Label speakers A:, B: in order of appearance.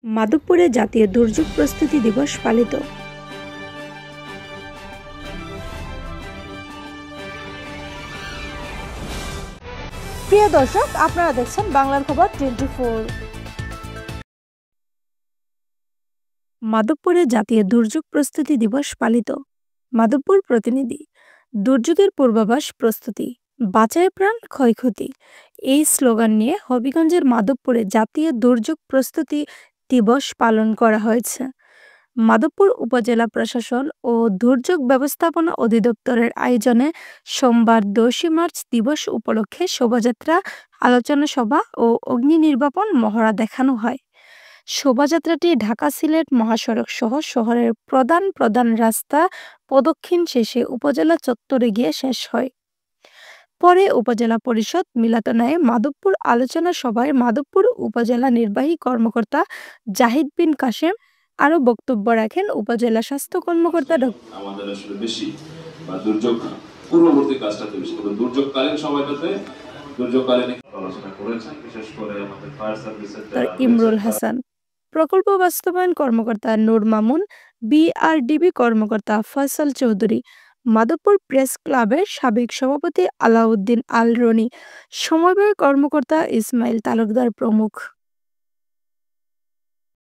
A: মাধবপুরে জাতীয় দুর্যোগ প্রস্তুতি দিবস পালিত।
B: প্রিয় দর্শক, আপনারা দেখছেন বাংলার খবর 24।
A: মাধবপুরে জাতীয় দুর্যোগ প্রস্তুতি দিবস পালিত। মাধবপুর প্রতিনিধি। দুর্যোগের পূর্বাভাস, প্রস্তুতি, বাঁচায় প্রাণ, ক্ষয়ক্ষতি, এই স্লোগান নিয়ে হবিগঞ্জের মাধবপুরে জাতীয় দুর্যোগ প্রস্তুতি দিবস পালন করা হয়েছে। মাধবপুর উপজেলা প্রশাসন ও দুর্যোগ ব্যবস্থাপনা অধিদপ্তরের আয়োজনে সোমবার 10 মার্চ দিবস উপলক্ষে শোভাযাত্রা, আলোচনা সভা ও অগ্নি নির্বাপন মহড়া দেখানো হয়। শোভাযাত্রাটি ঢাকা-সিলেট মহাসড়ক সহ শহরের প্রধান প্রধান রাস্তা প্রদক্ষিণ শেষে উপজেলা চত্বরে গিয়ে শেষ হয়। পরে উপজেলা পরিষদ মিলনায়তনে মাধবপুর আলোচনা সভায় মাধবপুর উপজেলা নির্বাহী কর্মকর্তা জাহিদ বিন কাশেম আরও বক্তব্য রাখেন। উপজেলা স্বাস্থ্য কর্মকর্তা
C: আমাদের আসলে বেশি বা দুর্যোগ পূর্ববর্তী কাজটাতে বেশি, তবে দুর্যোগকালীন সময়টাতে দুর্যোগকালীন আলোচনা করেছেন, বিশেষ করে আমাদের ফায়ার সার্ভিসের
A: ইমরুল হাসান, প্রকল্প বাস্তবায়ন কর্মকর্তা নূর মামুন, বিআরডিবি কর্মকর্তা ফয়সাল চৌধুরী, মাধবপুর প্রেস ক্লাবের সাবেক সভাপতি আলাউদ্দিন আল রনি, সমবায় কর্মকর্তা ইসমাইল তালুকদার প্রমুখ।